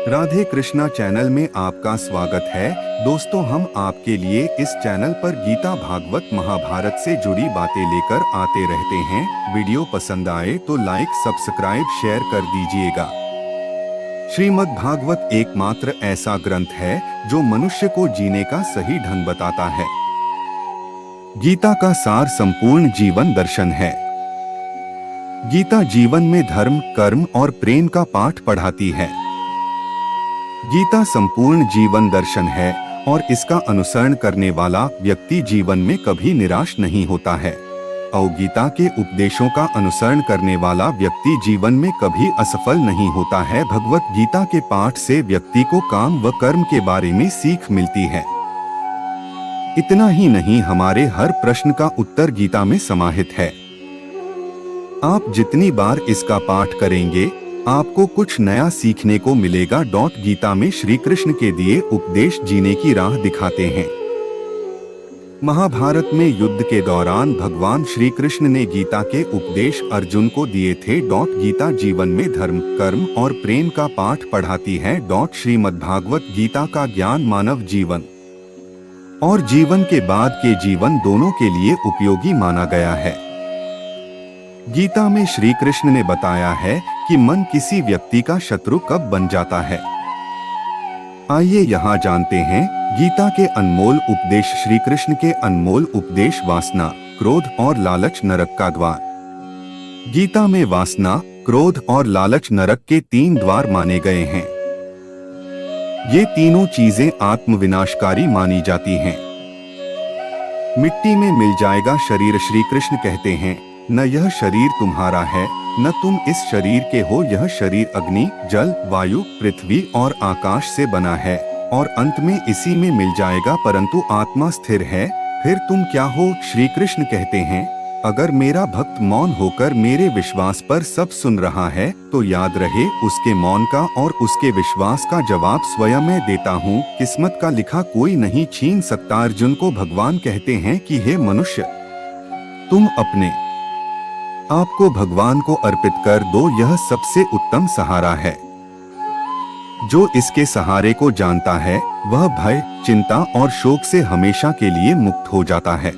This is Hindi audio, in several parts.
राधे कृष्णा चैनल में आपका स्वागत है। दोस्तों, हम आपके लिए इस चैनल पर गीता, भागवत, महाभारत से जुड़ी बातें लेकर आते रहते हैं। वीडियो पसंद आए तो लाइक, सब्सक्राइब, शेयर कर दीजिएगा। श्रीमद् भागवत एकमात्र ऐसा ग्रंथ है जो मनुष्य को जीने का सही ढंग बताता है। गीता का सार संपूर्ण जीवन दर्शन है। गीता जीवन में धर्म, कर्म और प्रेम का पाठ पढ़ाती है। गीता संपूर्ण जीवन दर्शन है और इसका अनुसरण करने वाला व्यक्ति जीवन में कभी निराश नहीं होता है। और गीता के उपदेशों का अनुसरण करने वाला व्यक्ति जीवन में कभी असफल नहीं होता है। भगवत गीता के पाठ से व्यक्ति को काम व कर्म के बारे में सीख मिलती है। इतना ही नहीं, हमारे हर प्रश्न का उत्तर गीता में समाहित है। आप जितनी बार इसका पाठ करेंगे आपको कुछ नया सीखने को मिलेगा। गीता में श्री कृष्ण के दिए उपदेश जीने की राह दिखाते हैं। महाभारत में युद्ध के दौरान भगवान श्री कृष्ण ने गीता के उपदेश अर्जुन को दिए थे। गीता जीवन में धर्म, कर्म और प्रेम का पाठ पढ़ाती है। श्रीमद् भागवत गीता का ज्ञान मानव जीवन और जीवन के बाद के जीवन दोनों के लिए उपयोगी माना गया है। गीता में श्री कृष्ण ने बताया है कि मन किसी व्यक्ति का शत्रु कब बन जाता है। आइए यहाँ जानते हैं गीता के अनमोल उपदेश। श्री कृष्ण के अनमोल उपदेश वासना, क्रोध और लालच नरक का द्वार। गीता में वासना, क्रोध और लालच नरक के 3 द्वार माने गए हैं। ये तीनों चीजें आत्मविनाशकारी मानी जाती हैं। मिट्टी में मिल जाएगा शरीर। श्री कृष्ण कहते हैं, न यह शरीर तुम्हारा है, न तुम इस शरीर के हो। यह शरीर अग्नि, जल, वायु, पृथ्वी और आकाश से बना है और अंत में इसी में मिल जाएगा, परंतु आत्मा स्थिर है। फिर तुम क्या हो? श्री कृष्ण कहते हैं, अगर मेरा भक्त मौन होकर मेरे विश्वास पर सब सुन रहा है तो याद रहे उसके मौन का और उसके विश्वास का जवाब स्वयं मैं देता हूँ। किस्मत का लिखा कोई नहीं छीन सकता। अर्जुन को भगवान कहते हैं कि हे मनुष्य, तुम अपने आपको भगवान को अर्पित कर दो, यह सबसे उत्तम सहारा है। जो इसके सहारे को जानता है वह भय, चिंता और शोक से हमेशा के लिए मुक्त हो जाता है।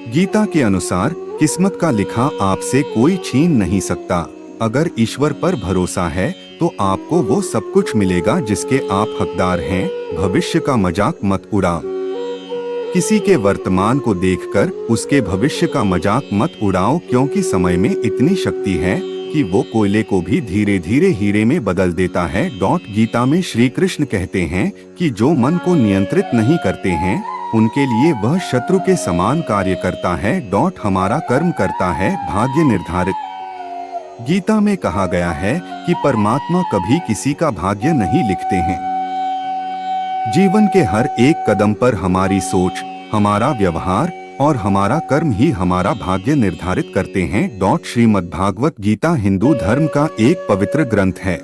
गीता के अनुसार किस्मत का लिखा आपसे कोई छीन नहीं सकता। अगर ईश्वर पर भरोसा है तो आपको वो सब कुछ मिलेगा जिसके आप हकदार हैं। भविष्य का मजाक मत उड़ाओ। किसी के वर्तमान को देखकर उसके भविष्य का मजाक मत उड़ाओ, क्योंकि समय में इतनी शक्ति है कि वो कोयले को भी धीरे धीरे हीरे में बदल देता है। गीता में श्री कृष्ण कहते हैं कि जो मन को नियंत्रित नहीं करते हैं उनके लिए वह शत्रु के समान कार्य करता है। हमारा कर्म करता है भाग्य निर्धारित। गीता में कहा गया है कि परमात्मा कभी किसी का भाग्य नहीं लिखते हैं। जीवन के हर एक कदम पर हमारी सोच, हमारा व्यवहार और हमारा कर्म ही हमारा भाग्य निर्धारित करते हैं। श्रीमद् भागवत गीता हिंदू धर्म का एक पवित्र ग्रंथ है।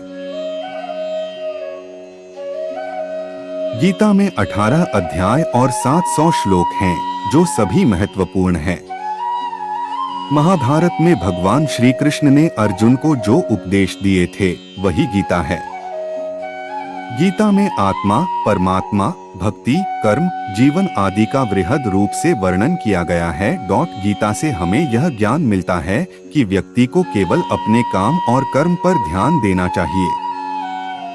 गीता में 18 अध्याय और 700 श्लोक हैं, जो सभी महत्वपूर्ण हैं। महाभारत में भगवान श्री कृष्ण ने अर्जुन को जो उपदेश दिए थे वही गीता है। गीता में आत्मा, परमात्मा, भक्ति, कर्म, जीवन आदि का वृहद रूप से वर्णन किया गया है। गीता से हमें यह ज्ञान मिलता है कि व्यक्ति को केवल अपने काम और कर्म पर ध्यान देना चाहिए।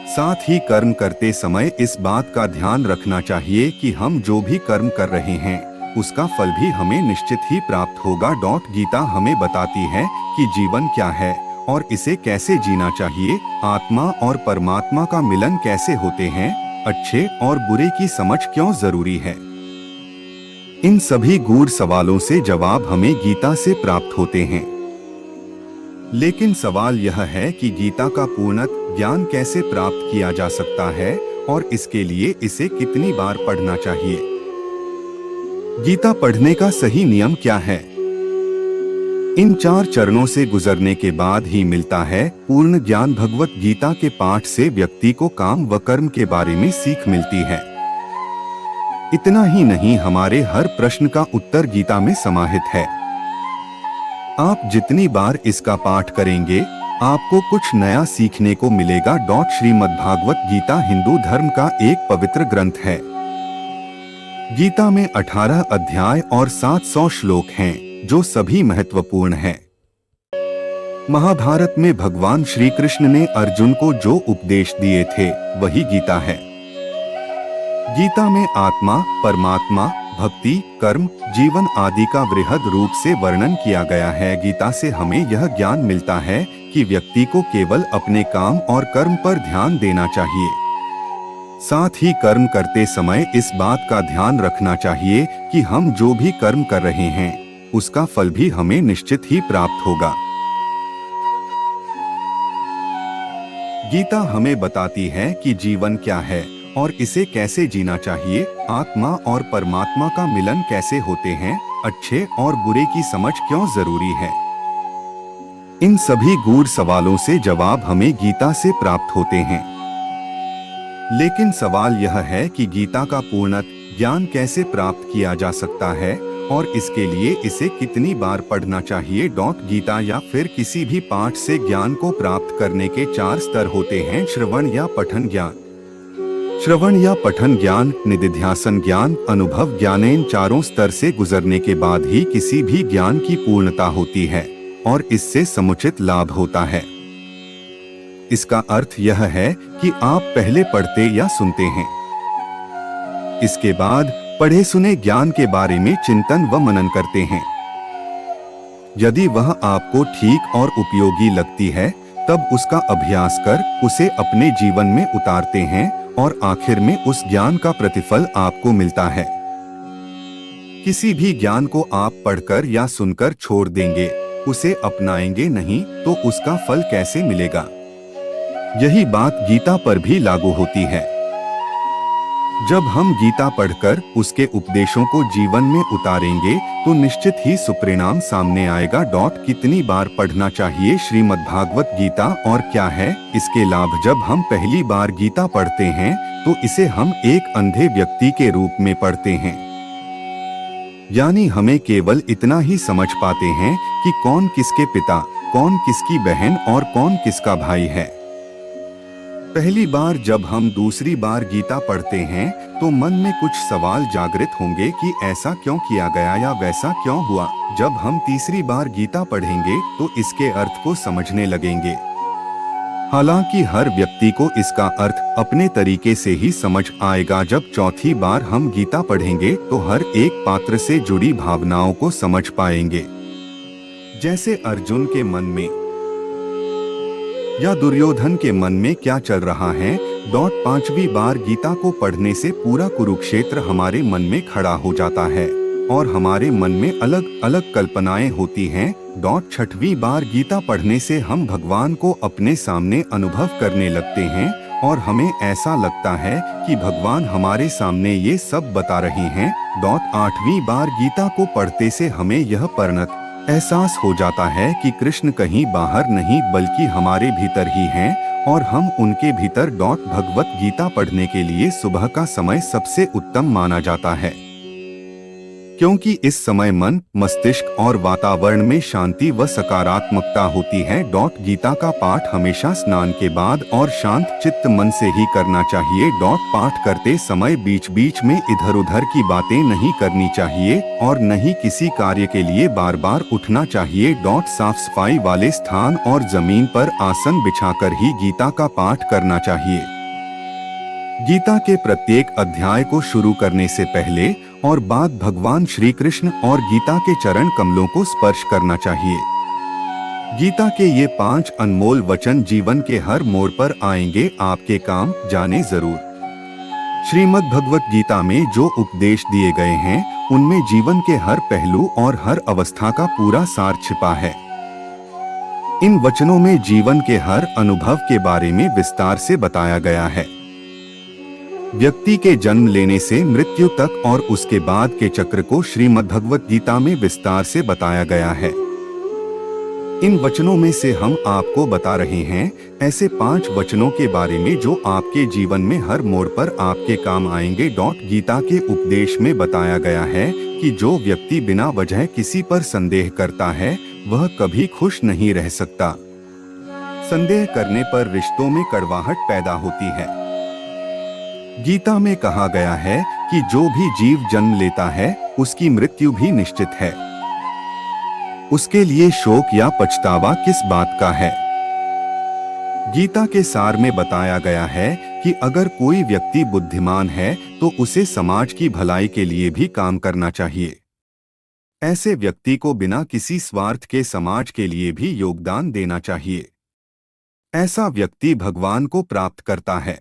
साथ ही कर्म करते समय इस बात का ध्यान रखना चाहिए कि हम जो भी कर्म कर रहे हैं उसका फल भी हमें निश्चित ही प्राप्त होगा। गीता हमें बताती है कि जीवन क्या है और इसे कैसे जीना चाहिए। आत्मा और परमात्मा का मिलन कैसे होते हैं, अच्छे और बुरे की समझ क्यों जरूरी है। इन सभी गूढ़ सवालों से जवाब हमें गीता से प्राप्त होते हैं। लेकिन सवाल यह है कि गीता का पूर्णत ज्ञान कैसे प्राप्त किया जा सकता है और इसके लिए इसे कितनी बार पढ़ना चाहिए। गीता पढ़ने का सही नियम क्या है? इन 4 चरणों से गुजरने के बाद ही मिलता है पूर्ण ज्ञान। भगवत गीता के पाठ से व्यक्ति को काम व कर्म के बारे में सीख मिलती है। इतना ही नहीं, हमारे हर प्रश्न का उत्तर गीता में समाहित है। आप जितनी बार इसका पाठ करेंगे आपको कुछ नया सीखने को मिलेगा। श्रीमद्भागवत गीता हिंदू धर्म का एक पवित्र ग्रंथ है। गीता में 18 अध्याय और 700 श्लोक हैं, जो सभी महत्वपूर्ण हैं। महाभारत में भगवान श्री कृष्ण ने अर्जुन को जो उपदेश दिए थे वही गीता है। गीता में आत्मा, परमात्मा, भक्ति, कर्म, जीवन आदि का वृहद रूप से वर्णन किया गया है। गीता से हमें यह ज्ञान मिलता है कि व्यक्ति को केवल अपने काम और कर्म पर ध्यान देना चाहिए। साथ ही कर्म करते समय इस बात का ध्यान रखना चाहिए कि हम जो भी कर्म कर रहे हैं उसका फल भी हमें निश्चित ही प्राप्त होगा। गीता हमें बताती है कि जीवन क्या है और इसे कैसे जीना चाहिए। आत्मा और परमात्मा का मिलन कैसे होते हैं, अच्छे और बुरे की समझ क्यों जरूरी है। इन सभी गूढ़ सवालों से जवाब हमें गीता से प्राप्त होते हैं। लेकिन सवाल यह है कि गीता का पूर्णतः ज्ञान कैसे प्राप्त किया जा सकता है और इसके लिए इसे कितनी बार पढ़ना चाहिए। गीता या फिर किसी भी पाठ से ज्ञान को प्राप्त करने के 4 स्तर होते हैं। श्रवण या पठन ज्ञान, श्रवण या पठन ज्ञान, निदिध्यासन ज्ञान, अनुभव ज्ञान। इन चारों स्तर से गुजरने के बाद ही किसी भी ज्ञान की पूर्णता होती है और इससे समुचित लाभ होता है। इसका अर्थ यह है कि आप पहले पढ़ते या सुनते हैं, इसके बाद पढ़े सुने ज्ञान के बारे में चिंतन व मनन करते हैं। यदि वह आपको ठीक और उपयोगी लगती है तब उसका अभ्यास कर उसे अपने जीवन में उतारते हैं और आखिर में उस ज्ञान का प्रतिफल आपको मिलता है। किसी भी ज्ञान को आप पढ़कर या सुनकर छोड़ देंगे, उसे अपनाएंगे नहीं तो उसका फल कैसे मिलेगा। यही बात गीता पर भी लागू होती है। जब हम गीता पढ़कर उसके उपदेशों को जीवन में उतारेंगे तो निश्चित ही सुपरिणाम सामने आएगा। कितनी बार पढ़ना चाहिए श्रीमद्भागवत गीता और क्या है इसके लाभ। जब हम पहली बार गीता पढ़ते हैं तो इसे हम एक अंधे व्यक्ति के रूप में पढ़ते हैं, यानी हमें केवल इतना ही समझ पाते हैं कि कौन किसके पिता, कौन किसकी बहन और कौन किसका भाई है। पहली बार जब हम दूसरी बार गीता पढ़ते हैं तो मन में कुछ सवाल जागृत होंगे कि ऐसा क्यों किया गया या वैसा क्यों हुआ। जब हम तीसरी बार गीता पढ़ेंगे तो इसके अर्थ को समझने लगेंगे। हालांकि हर व्यक्ति को इसका अर्थ अपने तरीके से ही समझ आएगा। जब चौथी बार हम गीता पढ़ेंगे तो हर एक पात्र से जुड़ी भावनाओं को समझ पाएंगे, जैसे अर्जुन के मन में या दुर्योधन के मन में क्या चल रहा है। 5वीं बार गीता को पढ़ने से पूरा कुरुक्षेत्र हमारे मन में खड़ा हो जाता है और हमारे मन में अलग अलग कल्पनाएं होती हैं। 6वीं बार गीता पढ़ने से हम भगवान को अपने सामने अनुभव करने लगते हैं और हमें ऐसा लगता है कि भगवान हमारे सामने ये सब बता रहे हैं। 8वीं बार गीता को पढ़ते से हमें यह परिणत एहसास हो जाता है कि कृष्ण कहीं बाहर नहीं बल्कि हमारे भीतर ही हैं और हम उनके भीतर। भगवत गीता पढ़ने के लिए सुबह का समय सबसे उत्तम माना जाता है, क्योंकि इस समय मन, मस्तिष्क और वातावरण में शांति व सकारात्मकता होती है। गीता का पाठ हमेशा स्नान के बाद और शांत चित्त मन से ही करना चाहिए। पाठ करते समय बीच बीच में इधर उधर की बातें नहीं करनी चाहिए और न ही किसी कार्य के लिए बार बार उठना चाहिए। साफ सफाई वाले स्थान और जमीन पर आसन बिछाकर ही गीता का पाठ करना चाहिए। गीता के प्रत्येक अध्याय को शुरू करने से पहले और बाद भगवान श्री कृष्ण और गीता के चरण कमलों को स्पर्श करना चाहिए। गीता के ये 5 अनमोल वचन जीवन के हर मोड़ पर आएंगे, आपके काम जाने जरूर। श्रीमद्भगवत गीता में जो उपदेश दिए गए हैं उनमें जीवन के हर पहलू और हर अवस्था का पूरा सार छिपा है। इन वचनों में जीवन के हर अनुभव के बारे में विस्तार से बताया गया है। व्यक्ति के जन्म लेने से मृत्यु तक और उसके बाद के चक्र को श्रीमद्भगवत गीता में विस्तार से बताया गया है। इन वचनों में से हम आपको बता रहे हैं ऐसे 5 वचनों के बारे में जो आपके जीवन में हर मोड़ पर आपके काम आएंगे। गीता के उपदेश में बताया गया है कि जो व्यक्ति बिना वजह किसी पर संदेह करता है वह कभी खुश नहीं रह सकता। संदेह करने पर रिश्तों में कड़वाहट पैदा होती है। गीता में कहा गया है कि जो भी जीव जन्म लेता है उसकी मृत्यु भी निश्चित है। उसके लिए शोक या पछतावा किस बात का है। गीता के सार में बताया गया है कि अगर कोई व्यक्ति बुद्धिमान है तो उसे समाज की भलाई के लिए भी काम करना चाहिए। ऐसे व्यक्ति को बिना किसी स्वार्थ के समाज के लिए भी योगदान देना चाहिए। ऐसा व्यक्ति भगवान को प्राप्त करता है।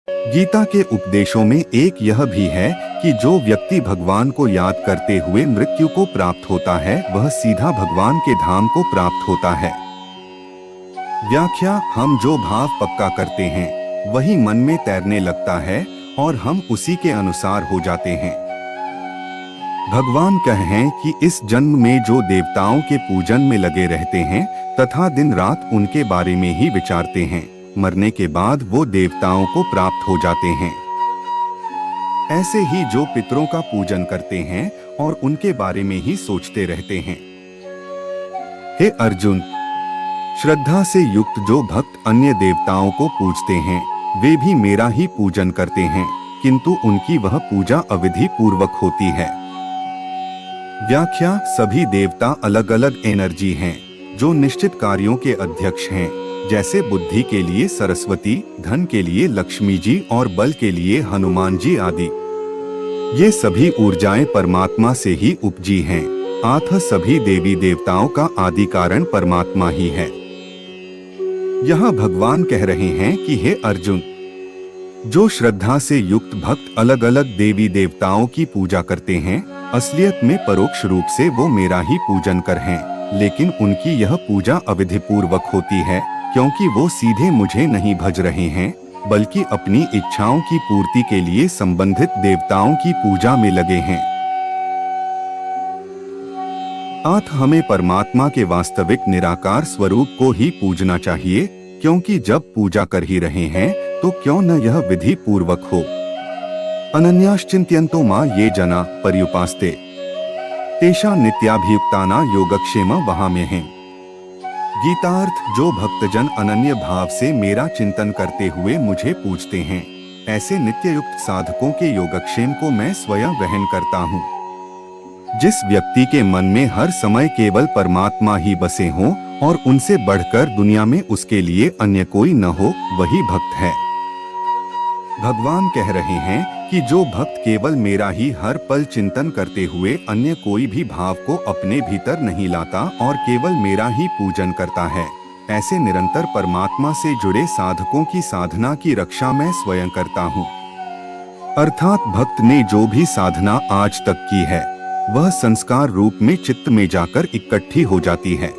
गीता के उपदेशों में एक यह भी है कि जो व्यक्ति भगवान को याद करते हुए मृत्यु को प्राप्त होता है वह सीधा भगवान के धाम को प्राप्त होता है। व्याख्या: हम जो भाव पक्का करते हैं वही मन में तैरने लगता है और हम उसी के अनुसार हो जाते हैं। भगवान कहें कि इस जन्म में जो देवताओं के पूजन में लगे रहते हैं तथा दिन रात उनके बारे में ही विचारते हैं, मरने के बाद वो देवताओं को प्राप्त हो जाते हैं। ऐसे ही जो पितरों का पूजन करते हैं और उनके बारे में ही सोचते रहते हैं। हे अर्जुन, श्रद्धा से युक्त जो भक्त अन्य देवताओं को पूजते हैं वे भी मेरा ही पूजन करते हैं, किंतु उनकी वह पूजा अविधि पूर्वक होती है। व्याख्या: सभी देवता अलग अलग एनर्जी हैं जो निश्चित कार्यों के अध्यक्ष हैं, जैसे बुद्धि के लिए सरस्वती, धन के लिए लक्ष्मी जी और बल के लिए हनुमान जी आदि। ये सभी ऊर्जाएं परमात्मा से ही उपजी हैं। अतः सभी देवी देवताओं का आदि कारण परमात्मा ही है। यहाँ भगवान कह रहे हैं कि हे अर्जुन, जो श्रद्धा से युक्त भक्त अलग अलग देवी देवताओं की पूजा करते हैं, असलियत में परोक्ष रूप से वो मेरा ही पूजन कर हैं, लेकिन उनकी यह पूजा अविधि पूर्वक होती है, क्योंकि वो सीधे मुझे नहीं भज रहे हैं, बल्कि अपनी इच्छाओं की पूर्ति के लिए संबंधित देवताओं की पूजा में लगे हैं। अतः हमें परमात्मा के वास्तविक निराकार स्वरूप को ही पूजना चाहिए, क्योंकि जब पूजा कर ही रहे हैं तो क्यों न यह विधि पूर्वक हो। अनन्याश्चिंत्यन्तो मां ये जना पर्युपास्ते तेषा नित्याभियुक्ताना योगक्षेम वहाम्यहम्। गीतार्थ: जो भक्तजन अनन्य भाव से मेरा चिंतन करते हुए मुझे पूजते हैं, ऐसे नित्ययुक्त साधकों के योगक्षेम को मैं स्वयं वहन करता हूँ। जिस व्यक्ति के मन में हर समय केवल परमात्मा ही बसे हों और उनसे बढ़कर दुनिया में उसके लिए अन्य कोई न हो, वही भक्त है। भगवान कह रहे हैं कि जो भक्त केवल मेरा ही हर पल चिंतन करते हुए अन्य कोई भी भाव को अपने भीतर नहीं लाता और केवल मेरा ही पूजन करता है, ऐसे निरंतर परमात्मा से जुड़े साधकों की साधना की रक्षा मैं स्वयं करता हूँ। अर्थात भक्त ने जो भी साधना आज तक की है वह संस्कार रूप में चित्त में जाकर इकट्ठी हो जाती है,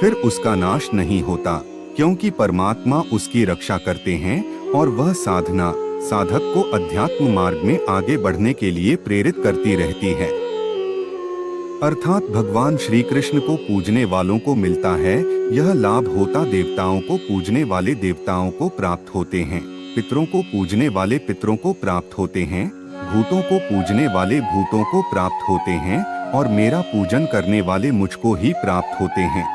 फिर उसका नाश नहीं होता, क्योंकि परमात्मा उसकी रक्षा करते हैं और वह साधना साधक को अध्यात्म मार्ग में आगे बढ़ने के लिए प्रेरित करती रहती है। अर्थात भगवान श्री कृष्ण को पूजने वालों को मिलता है यह लाभ होता देवताओं को पूजने वाले देवताओं को प्राप्त होते हैं, पितरों को पूजने वाले पितरों को प्राप्त होते हैं, भूतों को पूजने वाले भूतों को प्राप्त होते हैं और मेरा पूजन करने वाले मुझको ही प्राप्त होते हैं।